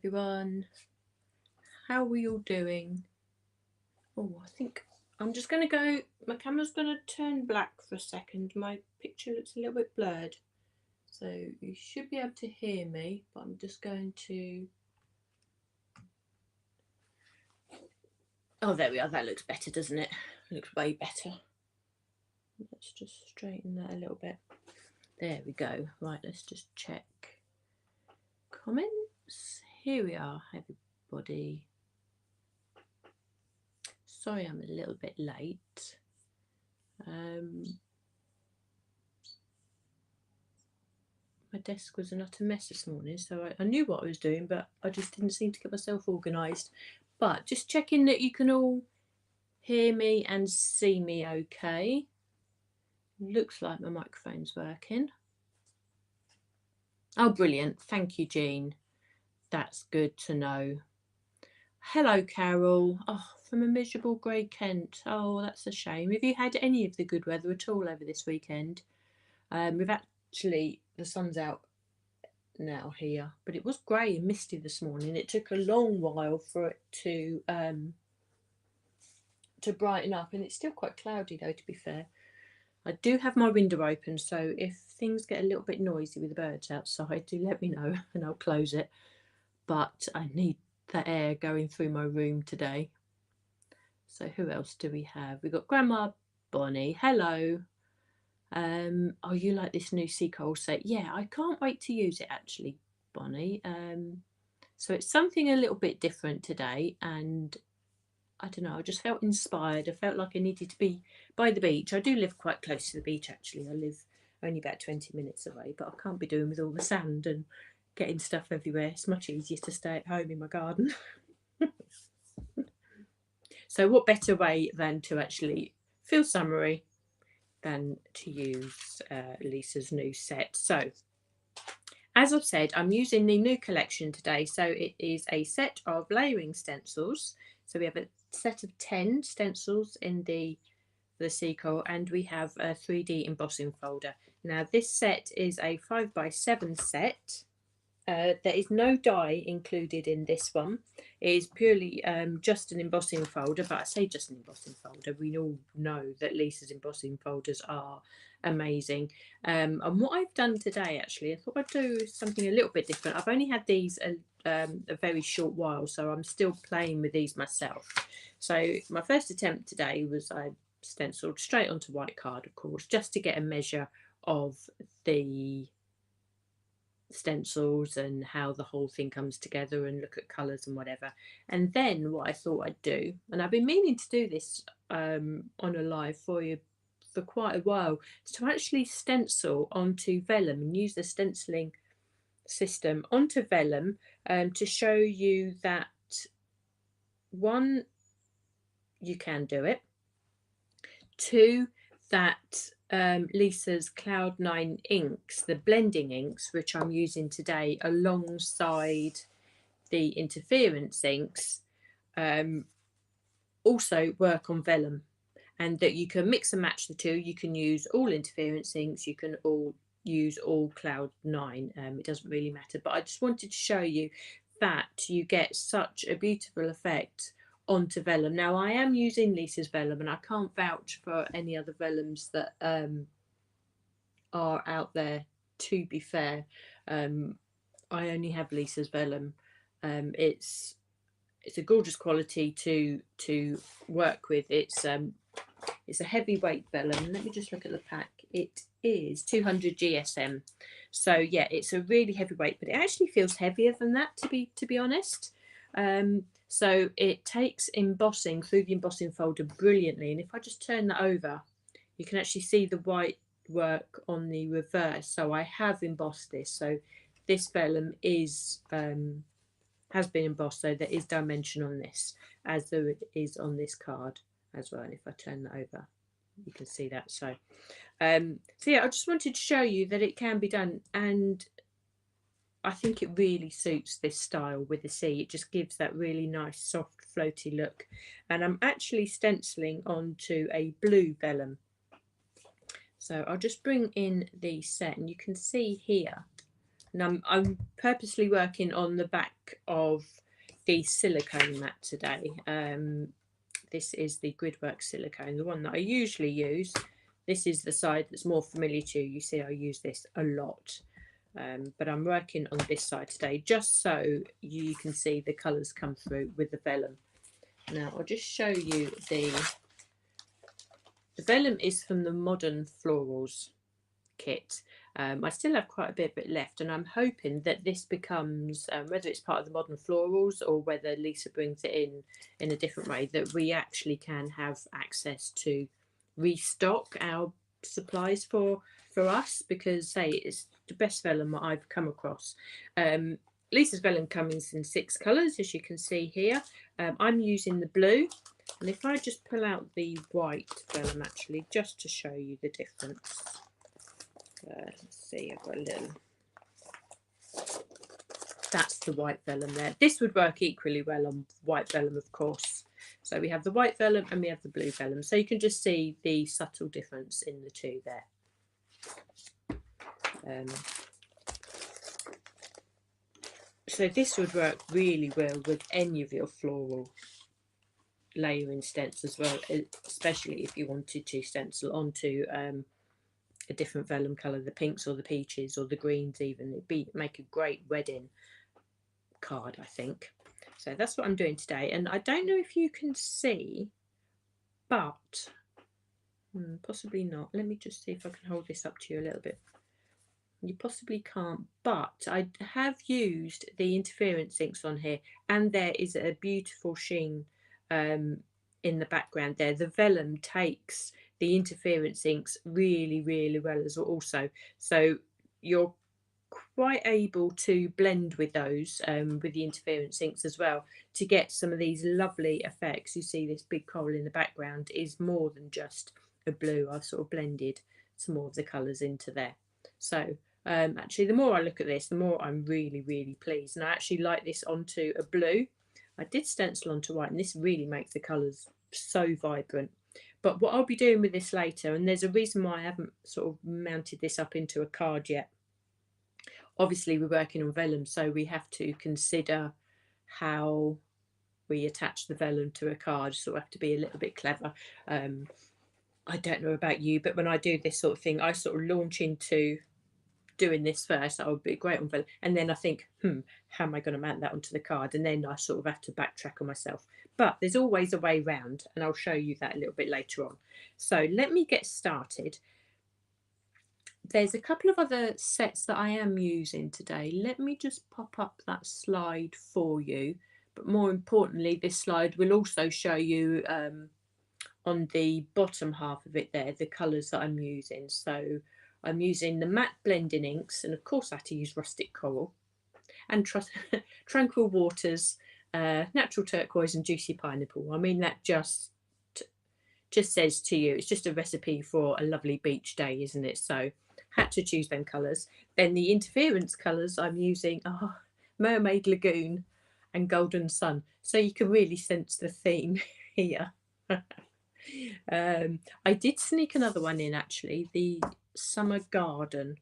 everyone. How are we all doing? Oh, I think I'm just going to go, my camera's going to turn black for a second. My picture looks a little bit blurred. So you should be able to hear me, but I'm just going to... Oh, there we are. That looks better, doesn't it? It looks way better. Let's just straighten that a little bit. There we go. Right, let's just check comments. Here we are, everybody. Sorry I'm a little bit late. My desk was an utter mess this morning, so I knew what I was doing, but I just didn't seem to get myself organised. But just checking that you can all hear me and see me okay. Looks like my microphone's working. Oh, brilliant. Thank you, Jean. That's good to know. Hello, Carol. Oh, from a miserable grey Kent. Oh, that's a shame. Have you had any of the good weather at all over this weekend? We've actually, the sun's out now here, but it was grey and misty this morning. It took a long while for it to brighten up, and it's still quite cloudy though, to be fair. I do have my window open, so if things get a little bit noisy with the birds outside, do let me know and I'll close it. But I need the air going through my room today. So who else do we have? We've got Grandma Bonnie. Hello. Oh, you like this new Seacoal set? Yeah, I can't wait to use it actually, Bonnie. So it's something a little bit different today, and I don't know, I just felt inspired. I felt like I needed to be by the beach. I do live quite close to the beach actually. I live only about 20 minutes away, but I can't be doing with all the sand and getting stuff everywhere. It's much easier to stay at home in my garden. So what better way than to actually feel summery than to use Lisa's new set. So as I've said, I'm using the new collection today. So it is a set of layering stencils. So we have a set of 10 stencils in the Seacoal, and we have a 3D embossing folder. Now this set is a 5x7 set. There is no die included in this one. It is purely just an embossing folder, but I say just an embossing folder. We all know that Lisa's embossing folders are amazing. And what I've done today, actually, I thought I'd do something a little bit different. I've only had these a very short while, so I'm still playing with these myself. So my first attempt today was I stenciled straight onto white card, of course, just to get a measure of the stencils and how the whole thing comes together and look at colours and whatever. And then what I thought I'd do, and I've been meaning to do this on a live for you for quite a while, is to actually stencil onto vellum and use the stenciling system onto vellum to show you that, one, you can do it, two, that Lisa's Cloud9 inks, the blending inks, which I'm using today alongside the interference inks, also work on vellum, and that you can mix and match the two. You can use all interference inks, you can use all Cloud9, it doesn't really matter, but I just wanted to show you that you get such a beautiful effect onto vellum. Now I am using Lisa's vellum, and I can't vouch for any other vellums that are out there, to be fair. I only have Lisa's vellum. It's a gorgeous quality to work with. It's a heavyweight vellum. Let me just look at the pack. It is 200 GSM, so yeah, it's a really heavyweight, but it actually feels heavier than that, to be honest. So it takes embossing through the embossing folder brilliantly, and if I just turn that over, you can actually see the white work on the reverse. So I have embossed this, so this vellum is has been embossed, so there is dimension on this as there is on this card as well. And if I turn that over, you can see that. So yeah, I just wanted to show you that it can be done, and I think it really suits this style with the sea. It just gives that really nice soft floaty look. And I'm actually stenciling onto a blue vellum. So I'll just bring in the set, and you can see here And I'm purposely working on the back of the silicone mat today. This is the Gridwork silicone, the one that I usually use. This is the side that's more familiar to you. You see I use this a lot. But I'm working on this side today just so you can see the colours come through with the vellum. Now I'll just show you the vellum is from the Modern Florals kit. I still have quite a bit of it left, and I'm hoping that this becomes, whether it's part of the Modern Florals or whether Lisa brings it in a different way, that we actually can have access to restock our supplies for us, because say it's the best vellum that I've come across. Lisa's vellum comes in 6 colours, as you can see here. I'm using the blue, and if I just pull out the white vellum actually, just to show you the difference. Let's see, I've got a little, that's the white vellum there. This would work equally well on white vellum, of course. So we have the white vellum and we have the blue vellum, so you can just see the subtle difference in the two there. So this would work really well with any of your floral layering stencils as well, especially if you wanted to stencil onto a different vellum colour, the pinks or the peaches or the greens even. It'd make a great wedding card, I think. So that's what I'm doing today, and I don't know if you can see, but possibly not. Let me just see if I can hold this up to you a little bit. You possibly can't, but I have used the interference inks on here, and there is a beautiful sheen in the background there. The vellum takes the interference inks really, really well as well also, so you're quite able to blend with those with the interference inks as well to get some of these lovely effects. You see this big coral in the background is more than just a blue. I've sort of blended some more of the colours into there. So actually the more I look at this, the more I'm really, really pleased, and I actually like this onto a blue. I did stencil onto white, and this really makes the colours so vibrant. But what I'll be doing with this later, and there's a reason why I haven't sort of mounted this up into a card yet. Obviously we're working on vellum, so we have to consider how we attach the vellum to a card, so we have to be a little bit clever. I don't know about you, but when I do this sort of thing, I sort of launch into doing this first. That would be great on vellum, and then I think, how am I going to mount that onto the card? And then I sort of have to backtrack on myself. But there's always a way round, and I'll show you that a little bit later on. So let me get started. There's a couple of other sets that I am using today. Let me just pop up that slide for you. But more importantly, this slide will also show you on the bottom half of it there, the colours that I'm using. So I'm using the matte blending inks, and of course I had to use Rustic Coral, and Tranquil Waters, Natural Turquoise and Juicy Pineapple. I mean, that just says to you, it's just a recipe for a lovely beach day, isn't it? So had to choose them colours. Then the interference colours I'm using are Mermaid, Lagoon and Golden Sun. So you can really sense the theme here. I did sneak another one in actually, the Summer Garden.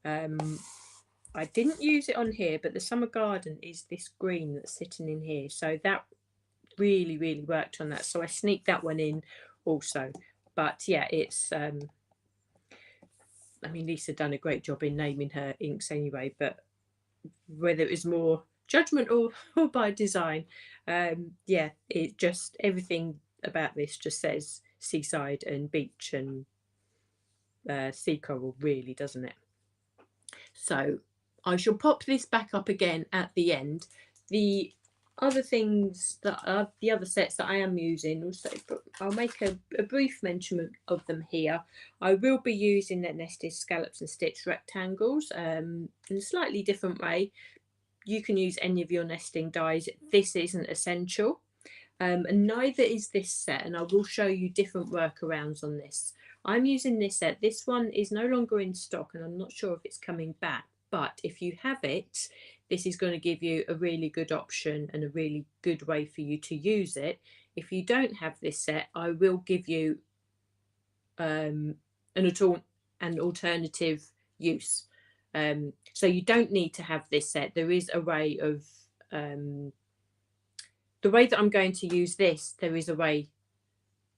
I didn't use it on here, but the Summer Garden is this green that's sitting in here. So that really, really worked on that. So I sneaked that one in also. But yeah, it's I mean, Lisa done a great job in naming her inks anyway, but whether it was more judgment or by design, yeah, it just, everything about this just says seaside and beach and sea coral, really, doesn't it? So I shall pop this back up again at the end. The other things that are the other sets that I am using also, but I'll make a brief mention of them here. I will be using the nested scallops and stitch rectangles in a slightly different way. You can use any of your nesting dies. This isn't essential, and neither is this set, and I will show you different workarounds on this. I'm using this set. This one is no longer in stock, and I'm not sure if it's coming back, but if you have it, this is going to give you a really good option and a really good way for you to use it. If you don't have this set, I will give you an alternative use. So you don't need to have this set. There is a way of the way that I'm going to use this, there is a way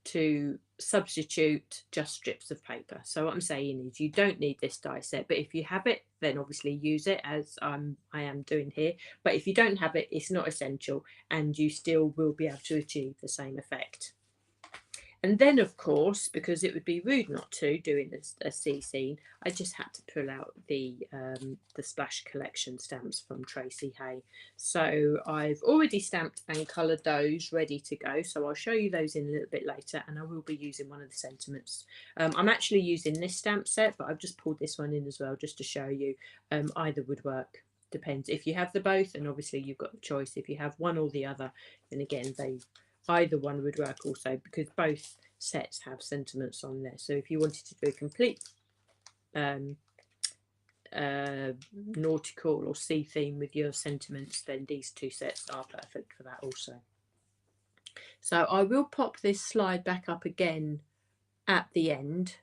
to substitute just strips of paper. So what I'm saying is you don't need this die set, but if you have it, then obviously use it, as I am doing here. But if you don't have it, it's not essential, and you still will be able to achieve the same effect. And then, of course, because it would be rude not to, doing a sea scene, I just had to pull out the Splash Collection stamps from TRACEY HEY. So I've already stamped and coloured those, ready to go. So I'll show you those in a little bit later, and I will be using one of the sentiments. I'm actually using this stamp set, but I've just pulled this one in as well, just to show you. Either would work. Depends if you have the both, and obviously you've got the choice. If you have one or the other, then again, either one would work also, because both sets have sentiments on there. So if you wanted to do a complete nautical or sea theme with your sentiments, then these two sets are perfect for that also. So I will pop this slide back up again at the end.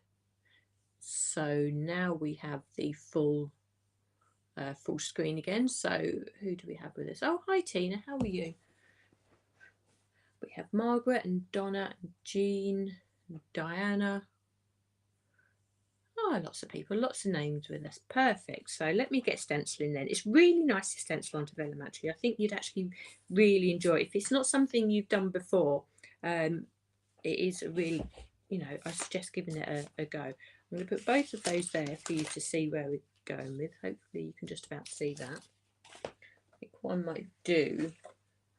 So now we have the full screen again. So who do we have with us? Oh, hi Tina, how are you? We have Margaret and Donna and Jean and Diana. Oh, lots of people, lots of names with us. Perfect. So let me get stenciling then. It's really nice to stencil onto vellum, actually. I think you'd actually really enjoy it. If it's not something you've done before, it is a really, you know, I suggest giving it a go. I'm going to put both of those there for you to see where we're going with. Hopefully you can just about see that. I think what I might do,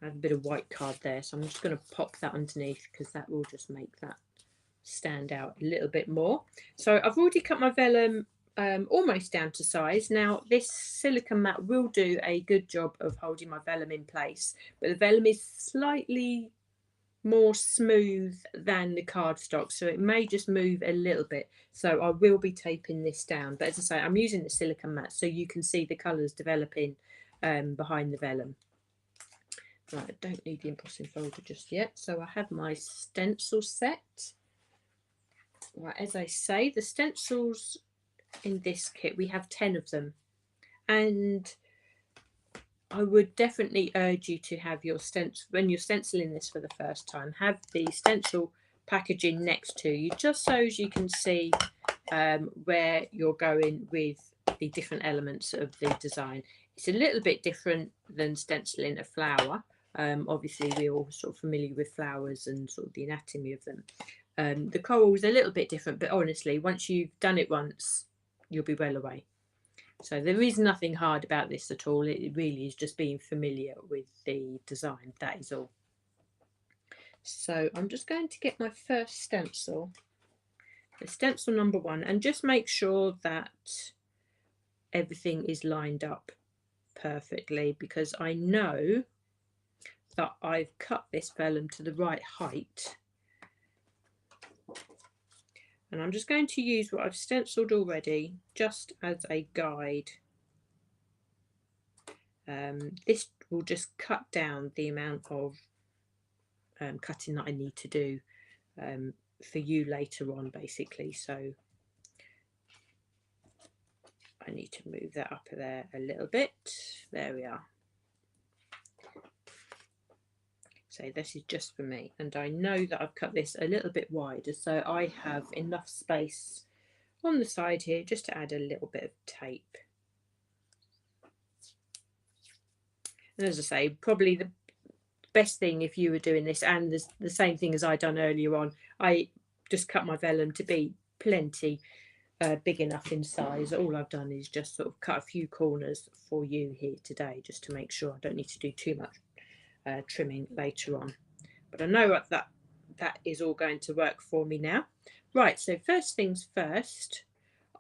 I have a bit of white card there, so I'm just going to pop that underneath, because that will just make that stand out a little bit more. So I've already cut my vellum almost down to size. Now this silicone mat will do a good job of holding my vellum in place, but the vellum is slightly more smooth than the cardstock, so it may just move a little bit. So I will be taping this down, but as I say, I'm using the silicone mat so you can see the colours developing behind the vellum. Right, I don't need the embossing folder just yet. So I have my stencil set. Right, as I say, the stencils in this kit, we have 10 of them. And I would definitely urge you to have your stencil, when you're stenciling this for the first time, have the stencil packaging next to you, just so as you can see where you're going with the different elements of the design. It's a little bit different than stenciling a flower. Obviously we're all sort of familiar with flowers and sort of the anatomy of them. The coral is a little bit different, but honestly, once you've done it once, you'll be well away. So there is nothing hard about this at all. It really is just being familiar with the design, that is all. So I'm just going to get my first stencil, the stencil number 1, and just make sure that everything is lined up perfectly, because I know that I've cut this vellum to the right height, and I'm just going to use what I've stenciled already just as a guide. This will just cut down the amount of cutting that I need to do for you later on, basically. So I need to move that up there a little bit. There we are. So this is just for me, and I know that I've cut this a little bit wider, so I have enough space on the side here just to add a little bit of tape. And as I say, probably the best thing if you were doing this, and the same thing as I done earlier on, I just cut my vellum to be plenty big enough in size. All I've done is just sort of cut a few corners for you here today, just to make sure I don't need to do too much trimming later on. But I know that is all going to work for me now. Right, so first things first,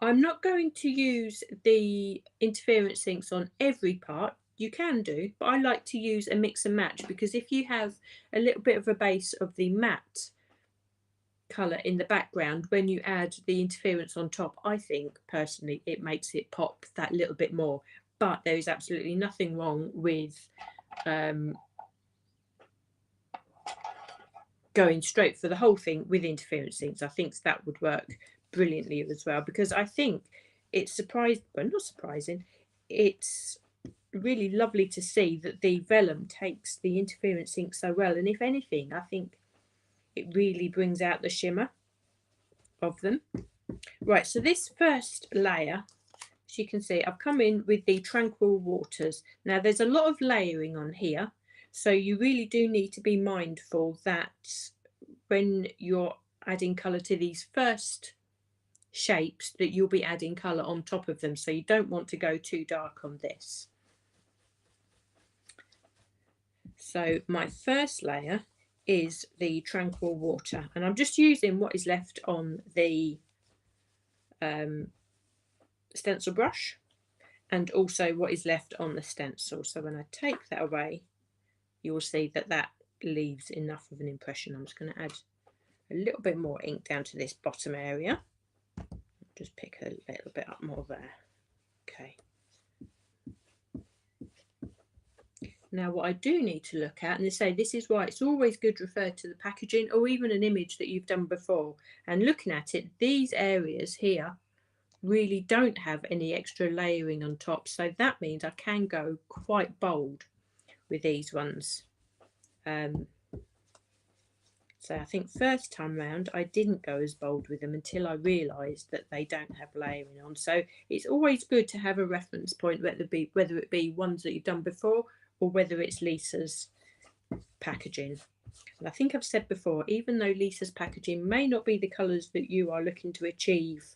I'm not going to use the interference inks on every part. You can do, but I like to use a mix and match, because if you have a little bit of a base of the matte colour in the background, when you add the interference on top, I think personally it makes it pop that little bit more. But there is absolutely nothing wrong with going straight for the whole thing with interference inks. I think that would work brilliantly as well, because I think it's surprised, well, not surprising, it's really lovely to see that the vellum takes the interference ink so well, and if anything, I think it really brings out the shimmer of them. Right, so this first layer, as you can see, I've come in with the Tranquil Waters. Now there's a lot of layering on here, so you really do need to be mindful that when you're adding colour to these first shapes, that you'll be adding colour on top of them, so you don't want to go too dark on this. So my first layer is the Tranquil Water, and I'm just using what is left on the stencil brush and also what is left on the stencil. So when I take that away, you will see that that leaves enough of an impression. I'm just going to add a little bit more ink down to this bottom area. Just pick a little bit up more there. Okay. Now what I do need to look at, and they say this is why it's always good to refer to the packaging or even an image that you've done before, and looking at it, these areas here really don't have any extra layering on top, so that means I can go quite bold with these ones. So I think first time round I didn't go as bold with them until I realised that they don't have layering on. So it's always good to have a reference point, whether it be ones that you've done before or whether it's Lisa's packaging. And I think I've said before, even though Lisa's packaging may not be the colours that you are looking to achieve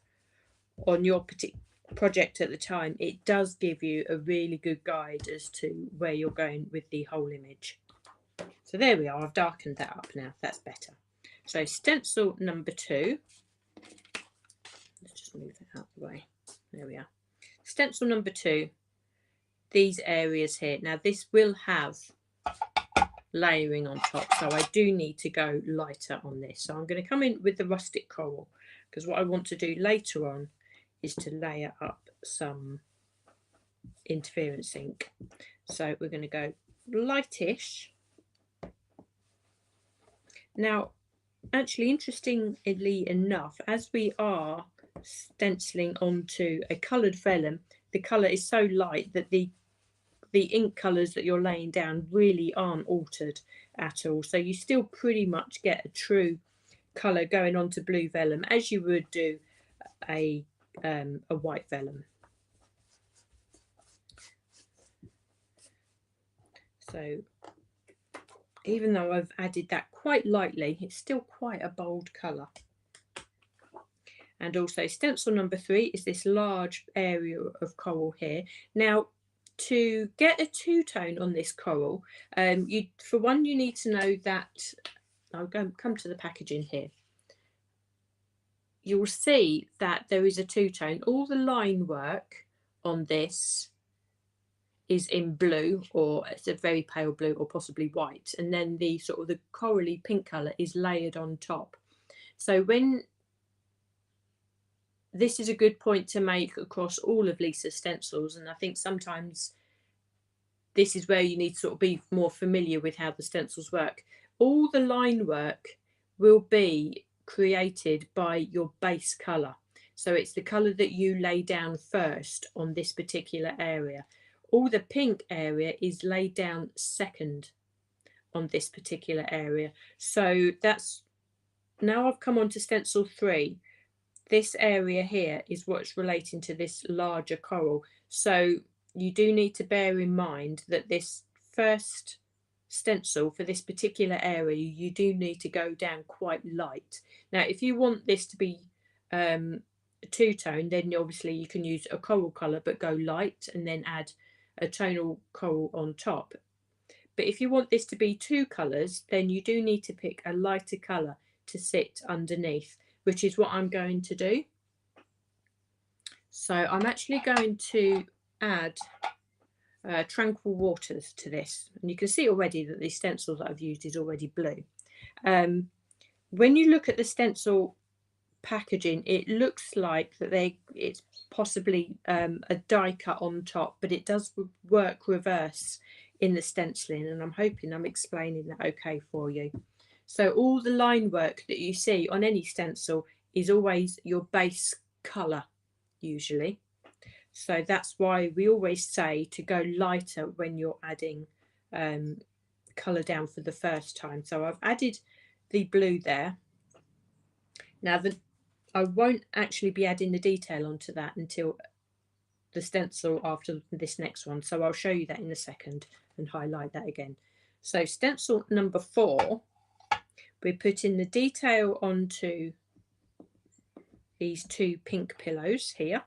on your particular project at the time, it does give you a really good guide as to where you're going with the whole image. So there we are, I've darkened that up now, that's better. So stencil number 2, let's just move that out of the way, there we are. Stencil number 2, these areas here, now this will have layering on top, so I do need to go lighter on this. So I'm going to come in with the Rustic Coral, because what I want to do later on is to layer up some interference ink. So we're going to go lightish. Now, actually, interestingly enough, as we are stenciling onto a coloured vellum, the colour is so light that the ink colours that you're laying down really aren't altered at all. So you still pretty much get a true colour going onto blue vellum as you would do a white vellum. So even though I've added that quite lightly, it's still quite a bold colour. And also stencil number 3 is this large area of coral here. Now, to get a two-tone on this coral, for one, you need to know that, I'll come to the packaging here. You'll see that there is a two-tone. All the line work on this is in blue, or it's a very pale blue or possibly white, and then the sort of the corally pink colour is layered on top. So when this is a good point to make across all of Lisa's stencils, and I think sometimes this is where you need to sort of be more familiar with how the stencils work. All the line work will be created by your base colour. So it's the colour that you lay down first on this particular area. All the pink area is laid down second on this particular area. So that's, now I've come on to stencil 3. This area here is what's relating to this larger coral. So you do need to bear in mind that this first stencil for this particular area, you do need to go down quite light. Now, if you want this to be a two-tone, then obviously you can use a coral colour but go light and then add a tonal coral on top. But if you want this to be 2 colours, then you do need to pick a lighter colour to sit underneath, which is what I'm going to do. So I'm actually going to add Tranquil Waters to this, and you can see already that the stencil that I've used is already blue. When you look at the stencil packaging, it looks like that it's possibly a die cut on top, but it does work reverse in the stenciling, and I'm hoping I'm explaining that okay for you. So all the line work that you see on any stencil is always your base colour usually, So that's why we always say to go lighter when you're adding colour down for the first time. So I've added the blue there. Now I won't actually be adding the detail onto that until the stencil after this next one, so I'll show you that in a second and highlight that again. So stencil number 4, we're putting the detail onto these 2 pink pillows here,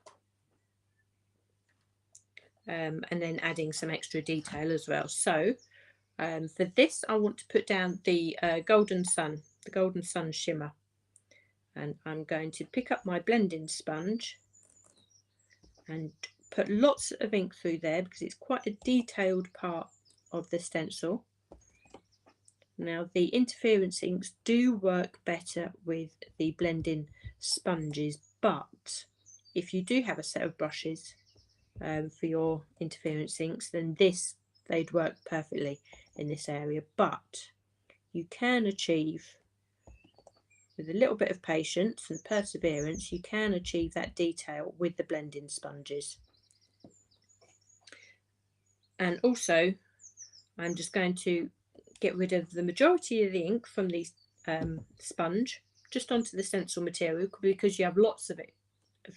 and then adding some extra detail as well. So for this I want to put down the golden sun shimmer, and I'm going to pick up my blending sponge and put lots of ink through there because it's quite a detailed part of the stencil. Now the interference inks do work better with the blending sponges, but if you do have a set of brushes for your interference inks, then they'd work perfectly in this area. But you can achieve, with a little bit of patience and perseverance, you can achieve that detail with the blending sponges. And also I'm just going to get rid of the majority of the ink from the sponge just onto the stencil material, because you have lots of it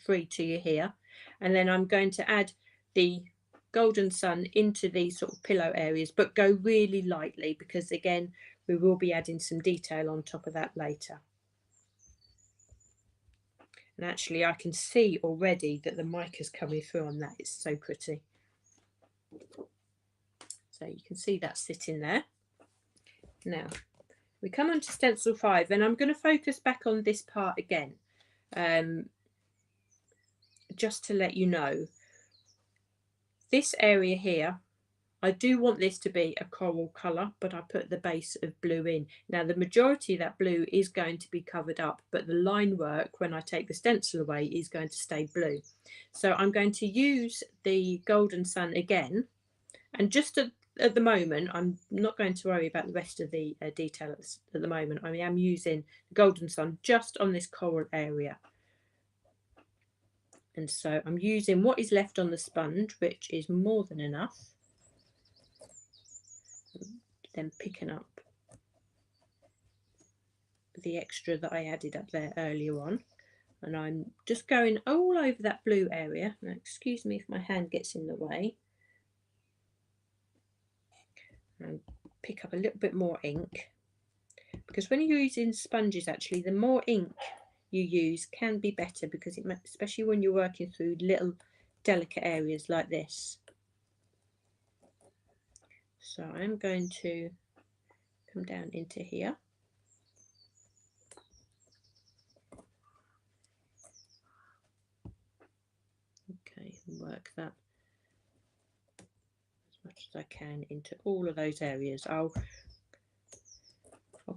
free to you here. And then I'm going to add the golden sun into these sort of pillow areas, but go really lightly, because again we will be adding some detail on top of that later. And actually I can see already that the mica's coming through on that. It's so pretty. So you can see that sitting there. Now we come on to stencil 5, and I'm going to focus back on this part again, just to let you know, this area here, I do want this to be a coral colour, but I put the base of blue in. Now the majority of that blue is going to be covered up, but the line work when I take the stencil away is going to stay blue. So I'm going to use the golden sun again, and just at the moment I'm not going to worry about the rest of the detail at the moment. I am using golden sun just on this coral area. And so I'm using what is left on the sponge, which is more than enough. Then picking up the extra that I added up there earlier on, and I'm just going all over that blue area. Now excuse me if my hand gets in the way. And pick up a little bit more ink, because when you're using sponges, actually the more ink you use can be better, because it, especially when you're working through little delicate areas like this. So I'm going to come down into here. Okay, and work that as much as I can into all of those areas. I'll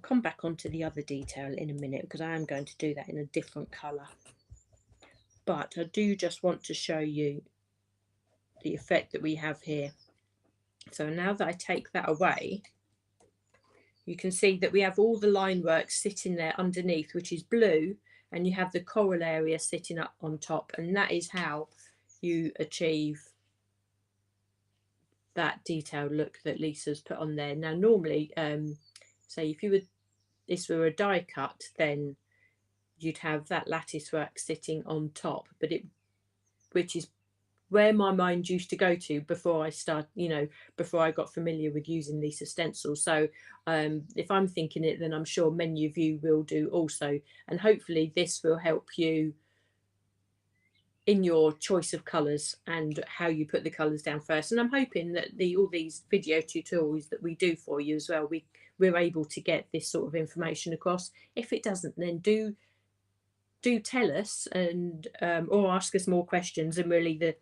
come back onto the other detail in a minute, because I am going to do that in a different colour. But I do just want to show you the effect that we have here. So now that I take that away, you can see that we have all the line work sitting there underneath, which is blue, and you have the coral area sitting up on top, and that is how you achieve that detailed look that Lisa's put on there. Now normally, say if this were a die cut, then you'd have that lattice work sitting on top, but which is where my mind used to go to before I got familiar with using Lisa stencils. So if I'm thinking it, then I'm sure many of you will do also, and hopefully this will help you in your choice of colours and how you put the colours down first. And I'm hoping that all these video tutorials that we do for you as well, we're able to get this sort of information across. If it doesn't, then do tell us, and or ask us more questions, and we'll either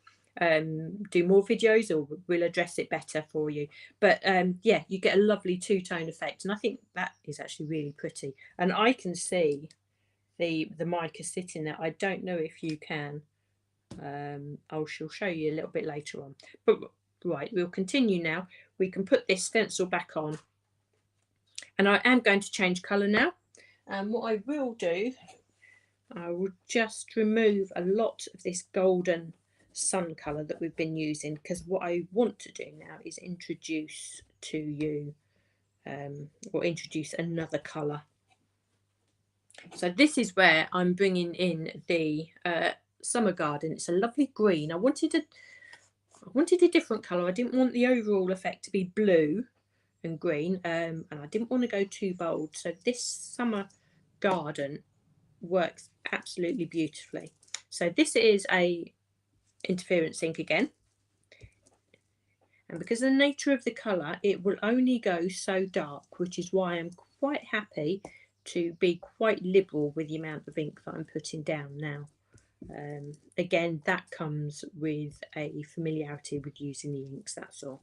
do more videos or we'll address it better for you. But yeah, you get a lovely two-tone effect, and I think that is actually really pretty. And I can see the mica sitting there. I don't know if you can. I shall show you a little bit later on. But right, we'll continue now. We can put this stencil back on, and I am going to change colour now. And what I will do, I will just remove a lot of this golden sun colour that we've been using, because what I want to do now is introduce to you or introduce another colour. So this is where I'm bringing in the summer garden. It's a lovely green. I wanted a different colour. I didn't want the overall effect to be blue and green, and I didn't want to go too bold. So this summer garden works absolutely beautifully. So this is a interference ink again, and because of the nature of the colour, it will only go so dark, which is why I'm quite happy to be quite liberal with the amount of ink that I'm putting down now. Again, that comes with a familiarity with using the inks, that's all.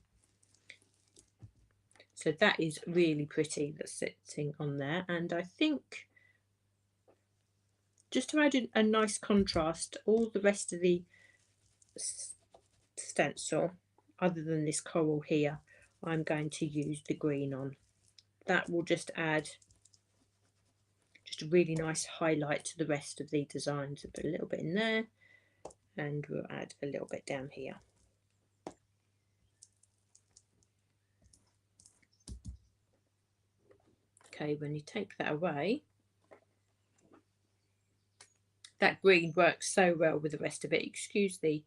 So that is really pretty, that's sitting on there. And I think, just to add a nice contrast, all the rest of the stencil, other than this coral here, I'm going to use the green on. That will just add just a really nice highlight to the rest of the design. So put a little bit in there, and we'll add a little bit down here. Okay, when you take that away, that green works so well with the rest of it. Excuse the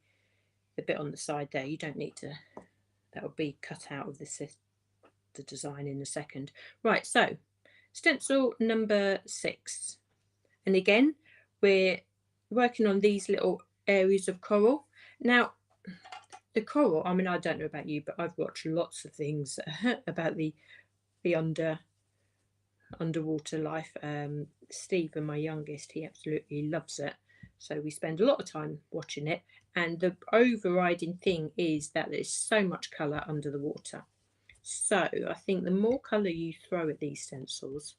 bit on the side there, you don't need to, that will be cut out of the design in a second. Right, so stencil number 6, and again we're working on these little areas of coral. Now the coral, I mean, I don't know about you, but I've watched lots of things about the underwater life. Stephen, my youngest, he absolutely loves it, so we spend a lot of time watching it, and the overriding thing is that there's so much colour under the water. So I think the more colour you throw at these stencils,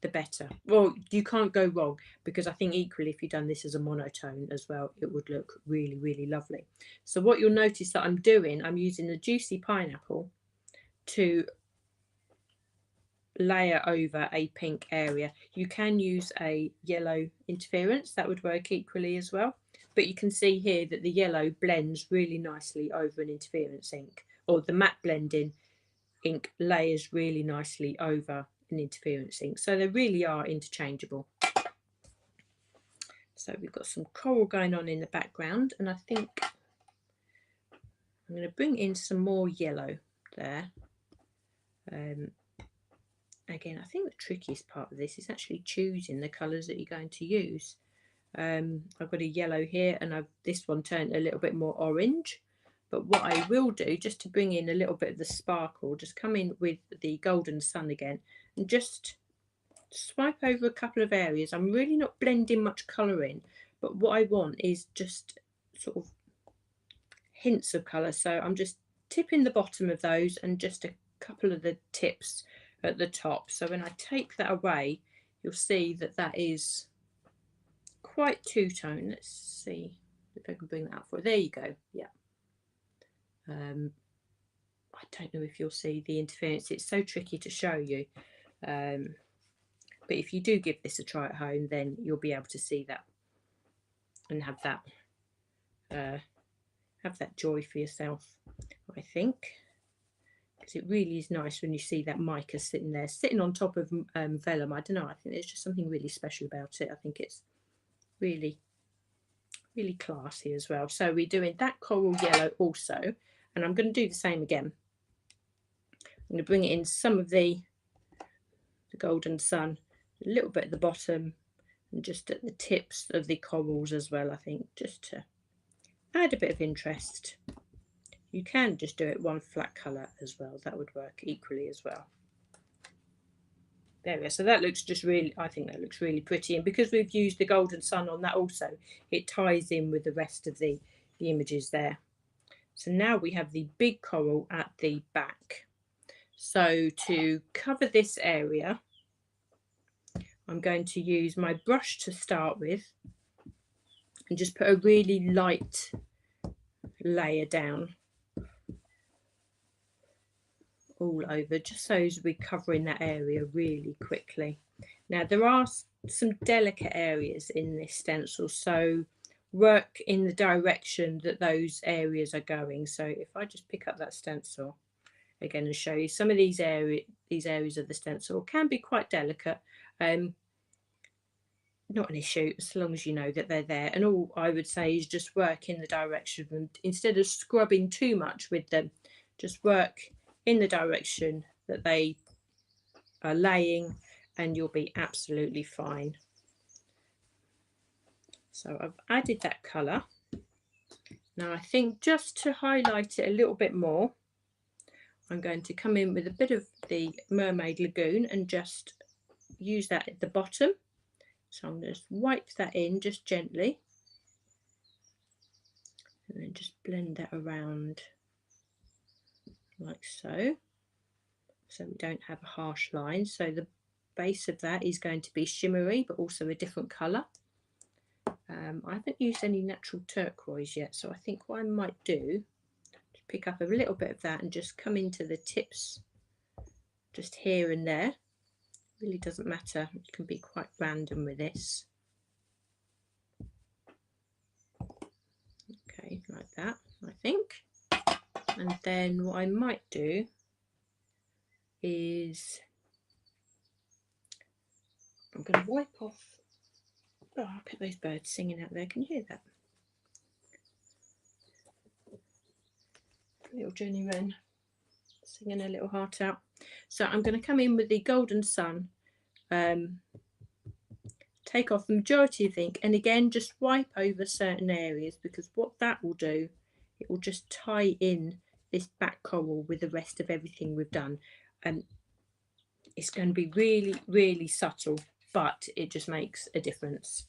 the better. Well, you can't go wrong, because I think equally if you've done this as a monotone as well, it would look really, really lovely. So what you'll notice that I'm doing, I'm using the juicy pineapple to layer over a pink area. You can use a yellow interference, that would work equally as well, but you can see here that the yellow blends really nicely over an interference ink, or the matte blending ink layers really nicely over an interference ink, so they really are interchangeable. So we've got some coral going on in the background, and I think I'm going to bring in some more yellow there. Again, I think the trickiest part of this is actually choosing the colours that you're going to use. I've got a yellow here, and this one turned a little bit more orange, but what I will do, just to bring in a little bit of the sparkle, just come in with the golden sun again and just swipe over a couple of areas. I'm really not blending much colour in, but what I want is just sort of hints of colour, so I'm just tipping the bottom of those and just a couple of the tips at the top. So when I take that away, you'll see that that is quite two-tone. Let's see if I can bring that up for you. There you go. Yeah. I don't know if you'll see the interference. It's so tricky to show you. But if you do give this a try at home, then you'll be able to see that and have that joy for yourself, I think. Because it really is nice when you see that mica sitting there, sitting on top of vellum. I don't know, I think there's just something really special about it. I think it's really, really classy as well. So we're doing that coral yellow also, and I'm going to do the same again. I'm going to bring it in some of the golden sun, a little bit at the bottom, and just at the tips of the corals as well, I think, just to add a bit of interest. You can just do it one flat colour as well, that would work equally as well. There we are. So that looks just really, I think that looks really pretty, and because we've used the golden sun on that also, it ties in with the rest of the images there. So now we have the big coral at the back. So to cover this area, I'm going to use my brush to start with and just put a really light layer down all over, just so as we're covering that area really quickly. Now there are some delicate areas in this stencil, so work in the direction that those areas are going. So if I just pick up that stencil again and show you some of these areas of the stencil can be quite delicate. Not an issue as long as you know that they're there, and all I would say is just work in the direction of them instead of scrubbing too much with them. Just work in the direction that they are laying and you'll be absolutely fine. So I've added that colour. Now I think just to highlight it a little bit more, I'm going to come in with a bit of the Mermaid Lagoon and just use that at the bottom. So I'm going to just wipe that in just gently and then just blend that around like so, so we don't have a harsh line. So the base of that is going to be shimmery but also a different colour. I haven't used any natural turquoise yet, so I think what I might do is pick up a little bit of that and just come into the tips just here and there. Really doesn't matter, it can be quite random with this. Okay, like that I think. And then what I might do is I'm going to wipe off. Oh, look at those birds singing out there. Can you hear that? Little Jenny Wren singing a little heart out. So I'm going to come in with the Golden Sun, take off the majority of the ink, and again just wipe over certain areas, because what that will do, it will just tie in this back coral with the rest of everything we've done. It's going to be really, really subtle, but it just makes a difference.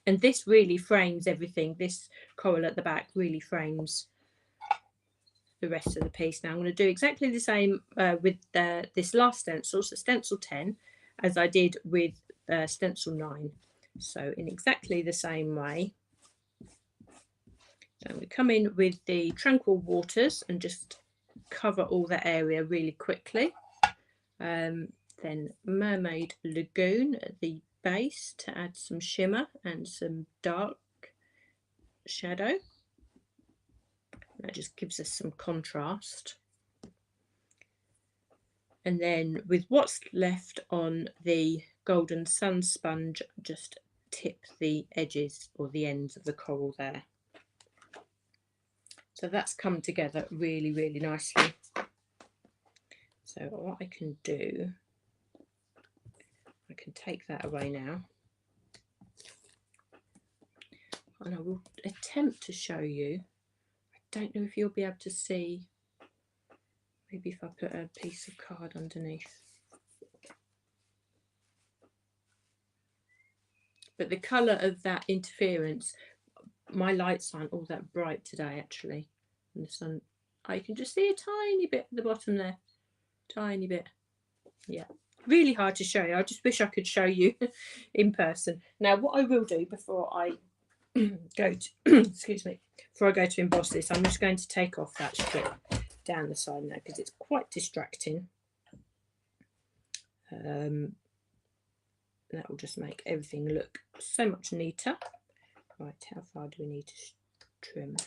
And this really frames everything. This coral at the back really frames the rest of the piece. Now I'm going to do exactly the same with this last stencil, so stencil 10, as I did with stencil 9. So in exactly the same way. So I'm going to come in with the Tranquil Waters and just cover all that area really quickly. Then Mermaid Lagoon at the base to add some shimmer and some dark shadow. That just gives us some contrast. And then with what's left on the Golden Sun sponge, just tip the edges or the ends of the coral there. So that's come together really, really nicely. So what I can do, I can take that away now. And I will attempt to show you. I don't know if you'll be able to see. Maybe if I put a piece of card underneath. But the colour of that interference, my lights aren't all that bright today actually. And the sun, I can just see a tiny bit at the bottom there. Tiny bit. Yeah. Really hard to show you. I just wish I could show you in person. Now what I will do before I go to excuse me, before I go to emboss this, I'm just going to take off that strip down the side now because it's quite distracting. That will just make everything look so much neater. Right, how far do we need to trim?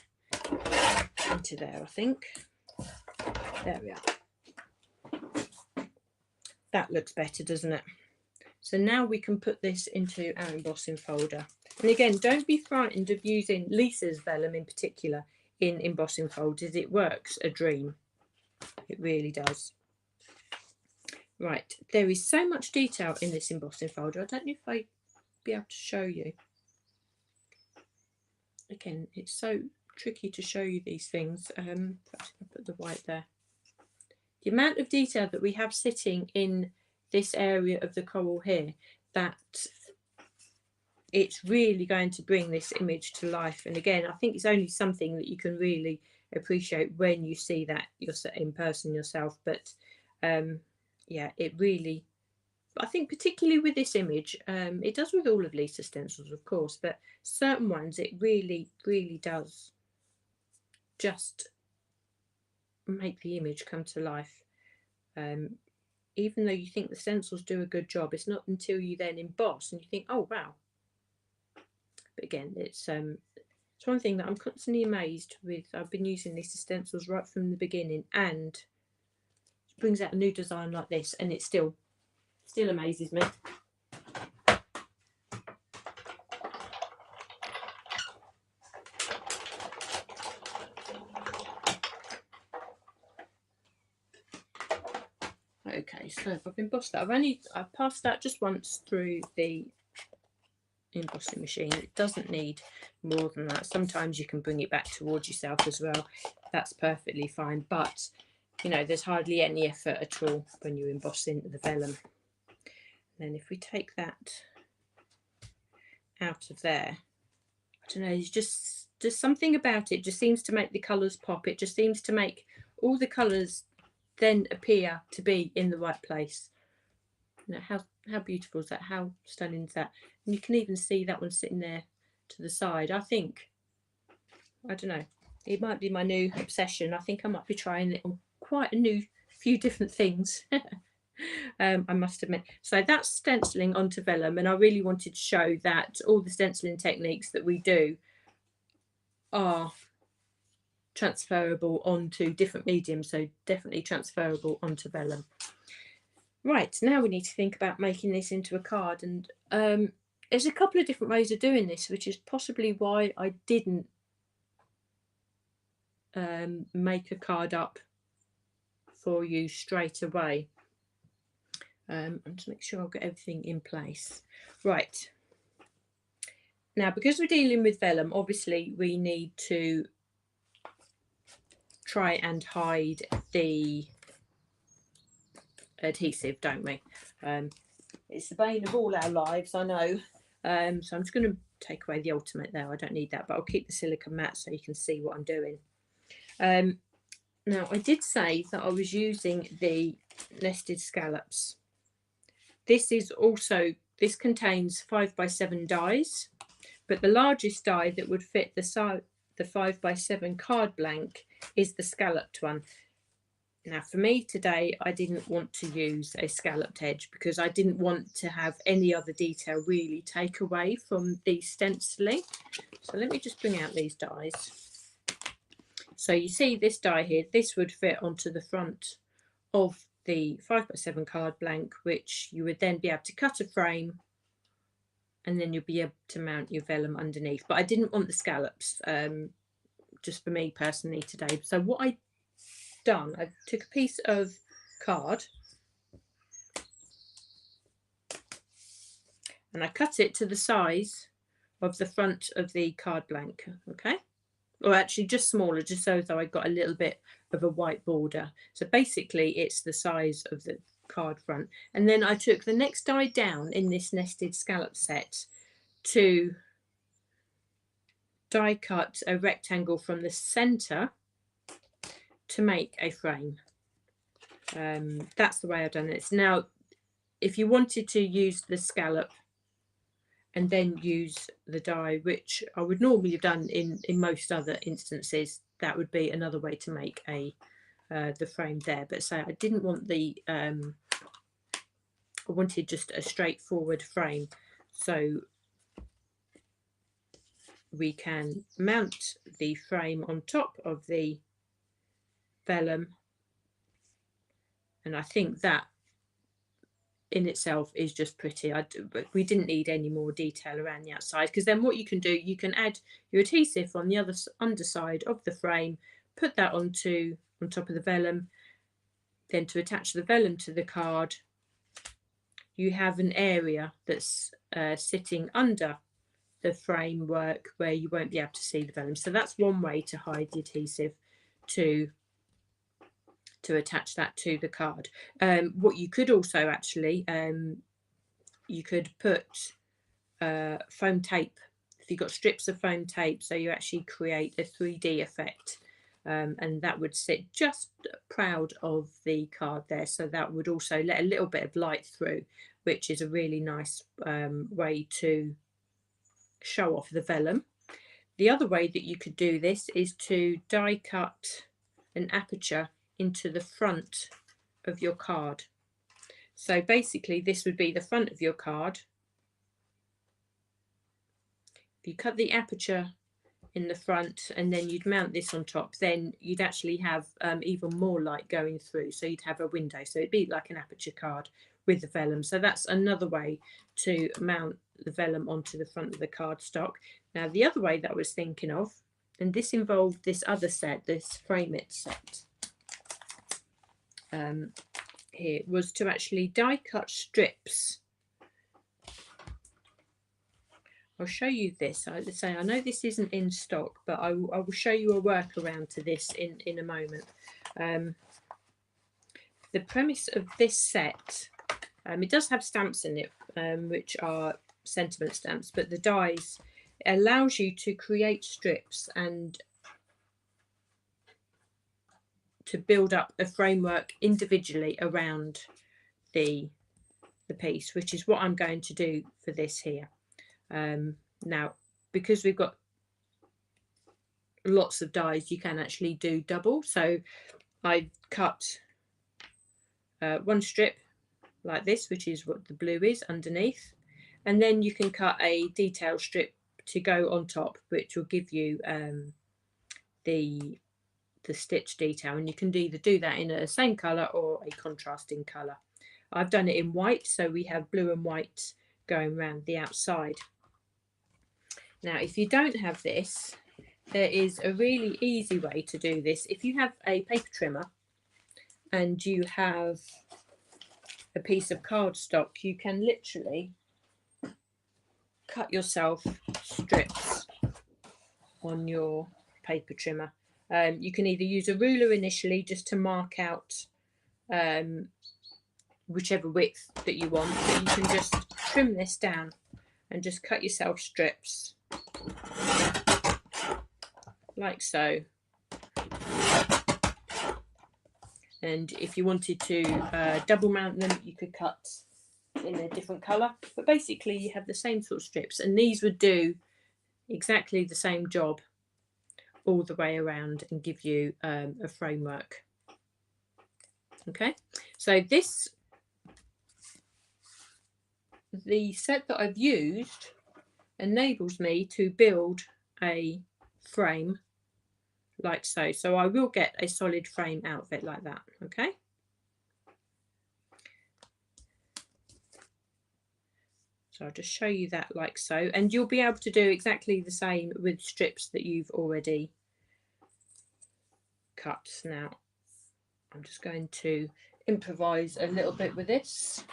Into there, I think. There we are. That looks better, doesn't it? So now we can put this into our embossing folder. And again, don't be frightened of using Lisa's vellum in particular in embossing folders. It works a dream. It really does. Right, there is so much detail in this embossing folder. I don't know if I'll be able to show you. Again, it's so tricky to show you these things. Perhaps I'll put the white there. The amount of detail that we have sitting in this area of the coral here, that it's really going to bring this image to life. And again, I think it's only something that you can really appreciate when you see that in person yourself. But yeah, it really, I think particularly with this image, it does with all of Lisa's stencils, of course, but certain ones it really, really does just make the image come to life. Even though you think the stencils do a good job, it's not until you then emboss and you think, oh wow, But again, it's one thing that I'm constantly amazed with. I've been using these stencils right from the beginning, and it brings out a new design like this, and it still amazes me. Okay, so if I've embossed that, I've passed that just once through the embossing machine. It doesn't need more than that. Sometimes you can bring it back towards yourself as well. That's perfectly fine, but you know, there's hardly any effort at all when you emboss into the vellum. And then if we take that out of there, I don't know, there's just something about it just seems to make the colours pop. It just seems to make all the colours then appear to be in the right place. You know, how beautiful is that? How stunning is that? And you can even see that one sitting there to the side. I think, I don't know, it might be my new obsession. I think I might be trying it on quite a few different things. I must admit. So that's stenciling onto vellum, and I really wanted to show that all the stenciling techniques that we do are transferable onto different mediums, so definitely transferable onto vellum. Right, now we need to think about making this into a card, and there's a couple of different ways of doing this, which is possibly why I didn't make a card up for you straight away. And to make sure I've got everything in place. Right, now because we're dealing with vellum, obviously we need to try and hide the adhesive, don't we? It's the bane of all our lives, I know. So I'm just going to take away the ultimate there. I don't need that, but I'll keep the silicone mat so you can see what I'm doing. Now I did say that I was using the nested scallops. This contains 5x7 dies, but the largest die that would fit the 5x7 card blank is the scalloped one. Now for me today, I didn't want to use a scalloped edge because I didn't want to have any other detail really take away from the stenciling. So let me just bring out these dies. So you see this die here, this would fit onto the front of the 5x7 card blank, which you would then be able to cut a frame, and then you'll be able to mount your vellum underneath. But I didn't want the scallops, just for me personally today. So what I done, I took a piece of card and I cut it to the size of the front of the card blank, okay, or actually just smaller, just so I got a little bit of a white border. So basically it's the size of the card front. And then I took the next die down in this nested scallop set to die cut a rectangle from the center to make a frame. That's the way I've done it. Now if you wanted to use the scallop and then use the die, which I would normally have done in most other instances, that would be another way to make the frame there. But say I didn't want I wanted just a straightforward frame, so we can mount the frame on top of the vellum, and I think that in itself is just pretty. But we didn't need any more detail around the outside, because then what you can do, you can add your adhesive on the other underside of the frame, put that on top of the vellum. Then to attach the vellum to the card, you have an area that's sitting under the framework where you won't be able to see the vellum. So that's one way to hide the adhesive, to attach that to the card. What you could also actually, you could put foam tape, if you've got strips of foam tape, so you actually create a 3D effect, and that would sit just proud of the card there. So that would also let a little bit of light through, which is a really nice way to show off the vellum. The other way that you could do this is to die cut an aperture into the front of your card. So basically this would be the front of your card. If you cut the aperture in the front and then you'd mount this on top, then you'd actually have even more light going through, so you'd have a window, so it'd be like an aperture card with the vellum. So that's another way to mount the vellum onto the front of the cardstock. Now the other way that I was thinking of, and this involved this other set, this frame it set here, was to actually die cut strips. I'll show you this. I say I know this isn't in stock, but I will show you a workaround to this in a moment. The premise of this set, it does have stamps in it, which are sentiment stamps, but the dies allows you to create strips and to build up a framework individually around the piece, which is what I'm going to do for this here. Now, because we've got lots of dies, you can actually do double. So I cut one strip like this, which is what the blue is underneath, and then you can cut a detail strip to go on top, which will give you the stitch detail, and you can either do that in a same color or a contrasting color. I've done it in white, so we have blue and white going around the outside. Now, if you don't have this, there is a really easy way to do this. If you have a paper trimmer and you have a piece of cardstock, you can literally cut yourself strips on your paper trimmer. You can either use a ruler initially just to mark out whichever width that you want, but you can just trim this down and just cut yourself strips like so. And if you wanted to double mount them, you could cut in a different colour, but basically you have the same sort of strips, and these would do exactly the same job all the way around and give you a framework. Okay, so the set that I've used enables me to build a frame like so. So I will get a solid frame outfit like that. Okay, so I'll just show you that like so, and you'll be able to do exactly the same with strips that you've already cut. Now I'm just going to improvise a little bit with this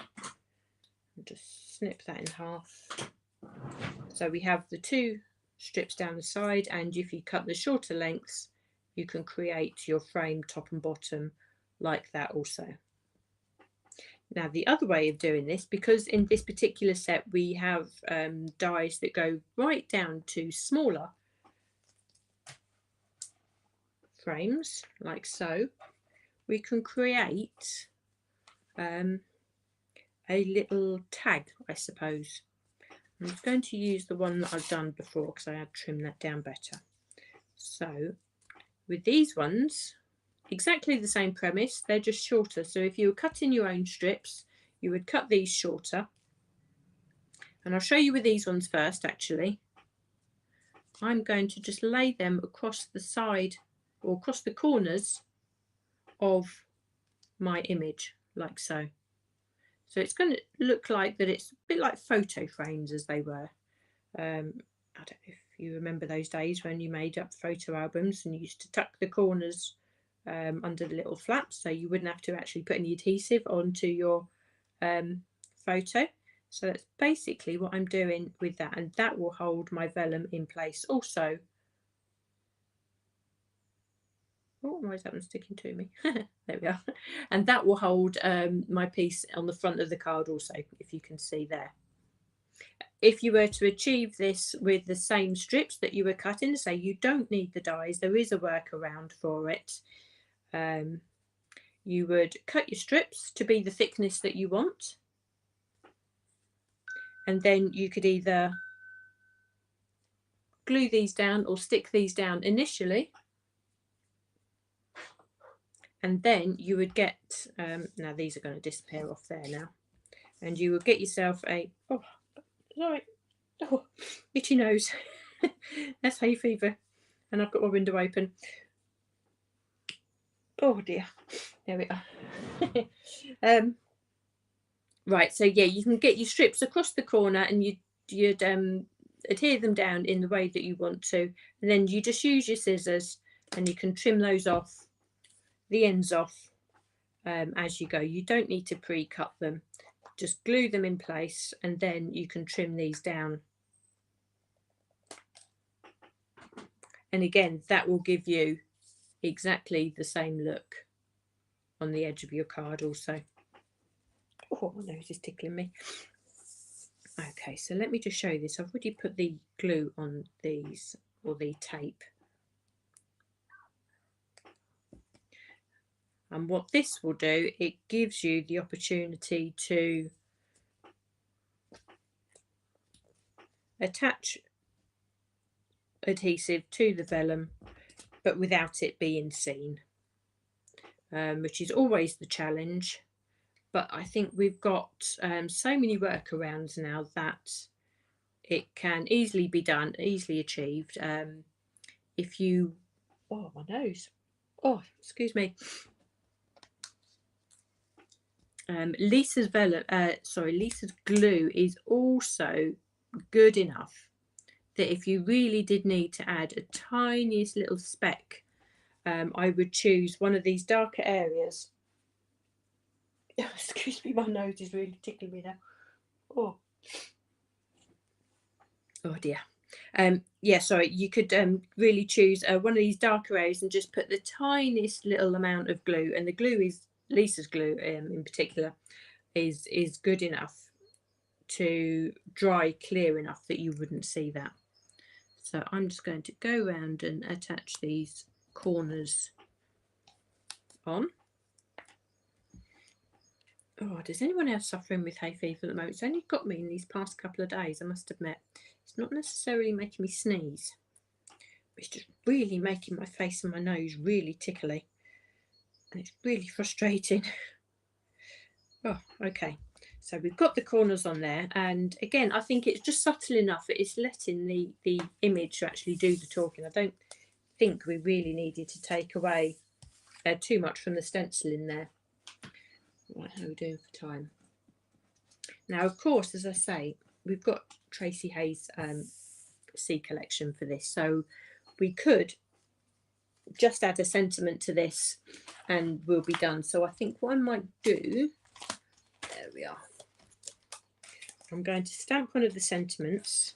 and just snip that in half. So we have the two strips down the side, and if you cut the shorter lengths, you can create your frame top and bottom like that also. Now the other way of doing this, because in this particular set we have dies that go right down to smaller frames like so, we can create a little tag, I suppose. I'm just going to use the one that I've done before because I had trimmed that down better. So with these ones, exactly the same premise, they're just shorter. So if you were cutting your own strips, you would cut these shorter. And I'll show you with these ones first actually. I'm going to just lay them across the side or across the corners of my image like so. So it's going to look like that it's a bit like photo frames as they were. I don't know if you remember those days when you made up photo albums and you used to tuck the corners under the little flaps so you wouldn't have to actually put any adhesive onto your photo. So that's basically what I'm doing with that, and that will hold my vellum in place also. Oh, why is that one sticking to me? There we are. And that will hold my piece on the front of the card also, if you can see there. If you were to achieve this with the same strips that you were cutting, say you don't need the dies, there is a workaround for it. You would cut your strips to be the thickness that you want, and then you could either glue these down or stick these down initially, and then you would get now these are going to disappear off there now, and you would get yourself a itchy nose. That's hay fever. And I've got my window open. Oh dear. There we are. Right, so yeah, you can get your strips across the corner and you'd adhere them down in the way that you want to. And then you just use your scissors and you can trim those off, the ends off, as you go. You don't need to pre-cut them. Just glue them in place and then you can trim these down. And again, that will give you exactly the same look on the edge of your card also. Oh, my nose is tickling me. Okay, so let me just show you this. I've already put the glue on these, or the tape. And what this will do, it gives you the opportunity to attach adhesive to the vellum, but without it being seen, which is always the challenge. But I think we've got so many workarounds now that it can easily be done, easily achieved. If you, oh, my nose, oh, excuse me. Lisa's vellum, Lisa's glue is also good enough that if you really did need to add a tiniest little speck, I would choose one of these darker areas. Excuse me, my nose is really tickling me now. Oh dear. Yeah, sorry, you could really choose one of these darker areas and just put the tiniest little amount of glue, and the glue is Lisa's glue in particular is good enough to dry clear enough that you wouldn't see that. So I'm just going to go around and attach these corners on. Oh, does anyone else suffering with hay fever at the moment? It's only got me in these past couple of days, I must admit. It's not necessarily making me sneeze. It's just really making my face and my nose really tickly. And it's really frustrating. Oh, okay. So we've got the corners on there. And again, I think it's just subtle enough. It's letting the image actually do the talking. I don't think we really needed to take away too much from the stencil in there. Right, how are we doing for time? Now, of course, as I say, we've got Tracey Hay's C collection for this, so we could just add a sentiment to this and we'll be done. So I think what I might do, there we are, I'm going to stamp one of the sentiments.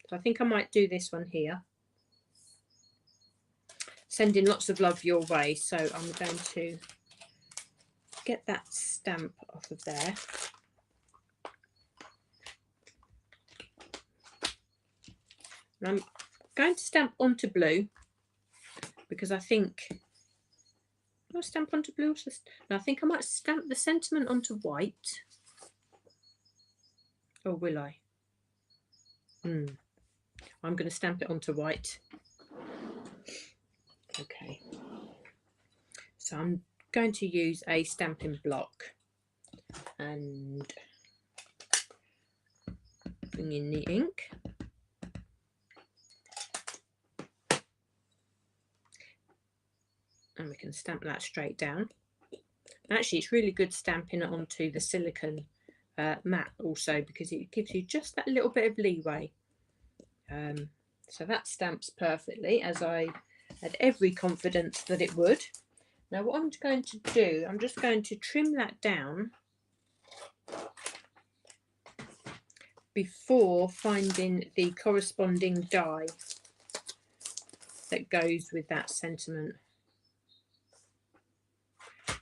So I think I might do this one here. Sending lots of love your way, so I'm going to get that stamp off of there. And I'm going to stamp onto blue because I think, will I stamp onto blue? No, I think I might stamp the sentiment onto white. Or will I? I'm going to stamp it onto white. Okay. So I'm going to use a stamping block and bring in the ink. And we can stamp that straight down. And actually, it's really good stamping it onto the silicone mat also, because it gives you just that little bit of leeway. So that stamps perfectly, as I had every confidence that it would. Now what I'm going to do, I'm just going to trim that down before finding the corresponding die that goes with that sentiment,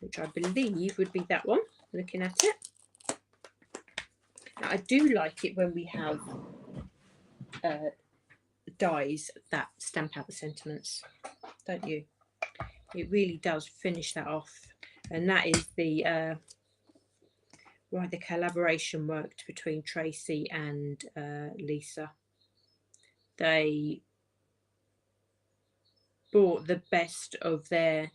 which I believe would be that one, looking at it. Now I do like it when we have dies that stamp out the sentiments, don't you? It really does finish that off, and that is the why the collaboration worked between Tracey and Lisa. They brought the best of their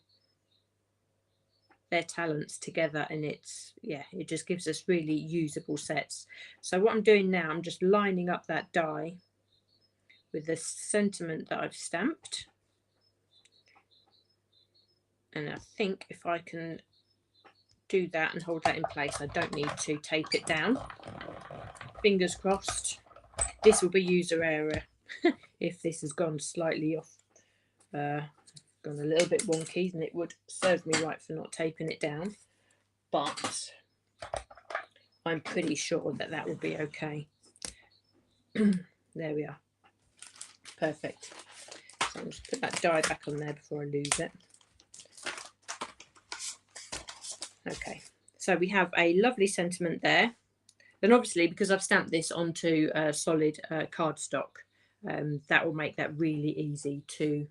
talents together, and it's, yeah, it just gives us really usable sets. So what I'm doing now, I'm just lining up that die with the sentiment that I've stamped. And I think if I can do that and hold that in place, I don't need to tape it down. Fingers crossed. This will be user error if this has gone slightly off, gone a little bit wonky, and it would serve me right for not taping it down. But I'm pretty sure that that will be okay. There we are. Perfect. So I'll just put that die back on there before I lose it. Okay, so we have a lovely sentiment there. And obviously, because I've stamped this onto solid cardstock, that will make that really easy to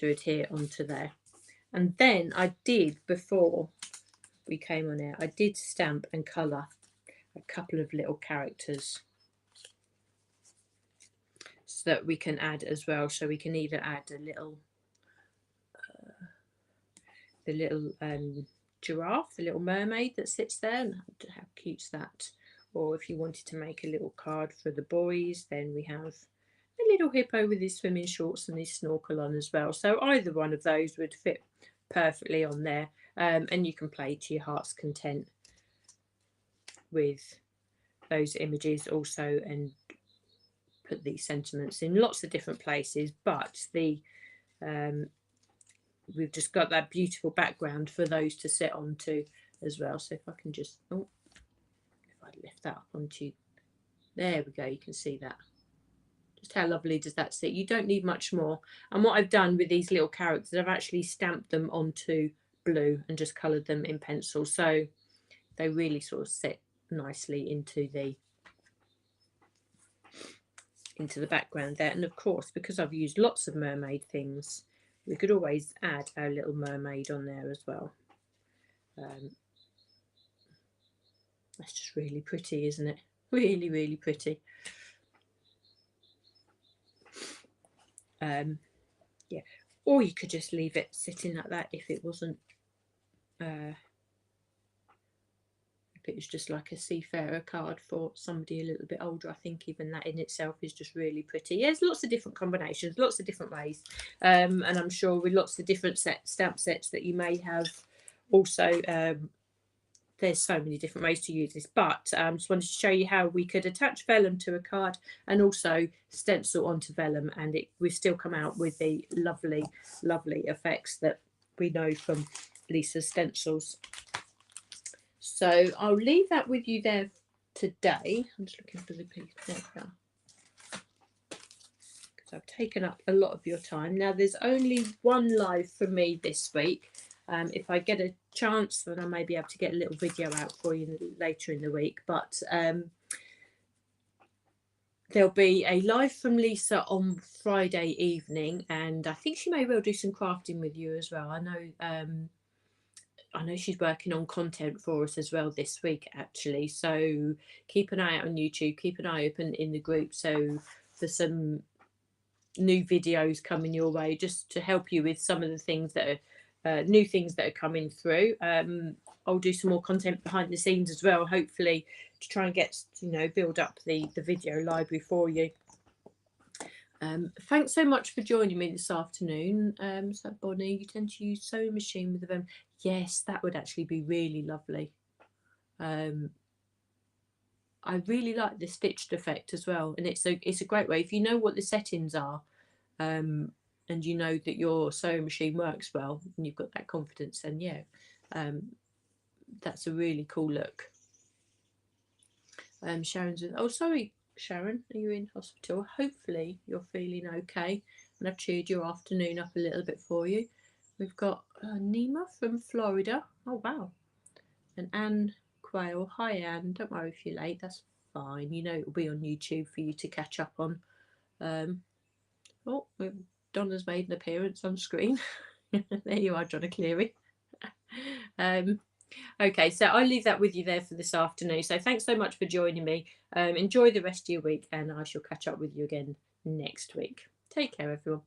adhere onto there. And then I did, before we came on air, I did stamp and colour a couple of little characters so that we can add as well. So we can either add a little, the little giraffe, the little mermaid that sits there, and how cute's that? Or if you wanted to make a little card for the boys, then we have a little hippo with his swimming shorts and his snorkel on as well. So either one of those would fit perfectly on there, and you can play to your heart's content with those images also, and put these sentiments in lots of different places. But the we've just got that beautiful background for those to sit onto as well. So if I can just, oh, if I lift that up onto, there we go, you can see that. Just how lovely does that sit? You don't need much more. And what I've done with these little characters, I've actually stamped them onto blue and just coloured them in pencil, so they really sort of sit nicely into the background there. And of course, because I've used lots of mermaid things, we could always add our little mermaid on there as well. That's just really pretty, isn't it? Really, really pretty. Yeah, or you could just leave it sitting like that if it wasn't, if it was just like a seafarer card for somebody a little bit older. I think even that in itself is just really pretty. Yeah, there's lots of different combinations, lots of different ways, and I'm sure with lots of different stamp sets that you may have also, there's so many different ways to use this, but just wanted to show you how we could attach vellum to a card and also stencil onto vellum, and we've still come out with the lovely, lovely effects that we know from Lisa's stencils. So I'll leave that with you there today. I'm just looking for the piece. There we go. Because I've taken up a lot of your time. Now there's only one live for me this week. If I get a chance, then I may be able to get a little video out for you later in the week. But there'll be a live from Lisa on Friday evening, and I think she may well do some crafting with you as well. I know she's working on content for us as well this week, actually. So keep an eye out on YouTube. Keep an eye open in the group. So for some new videos coming your way, just to help you with some of the things that are new things that are coming through. I'll do some more content behind the scenes as well, hopefully, to try and get, build up the video library for you. Thanks so much for joining me this afternoon. So Bonnie, you tend to use sewing machine with them. Yes, that would actually be really lovely. I really like the stitched effect as well, and it's a great way if you know what the settings are, and you know that your sewing machine works well, and you've got that confidence, then yeah, that's a really cool look. Sharon's with, oh sorry Sharon, are you in hospital? Hopefully you're feeling okay, and I've cheered your afternoon up a little bit for you. We've got Nima from Florida. Oh wow. And Anne Quayle. Hi Anne, don't worry if you're late, that's fine, it'll be on YouTube for you to catch up on. Oh, Donna's made an appearance on screen. There you are, Donna Cleary. Okay, so I'll leave that with you there for this afternoon. So thanks so much for joining me. Enjoy the rest of your week, and I shall catch up with you again next week. Take care, everyone.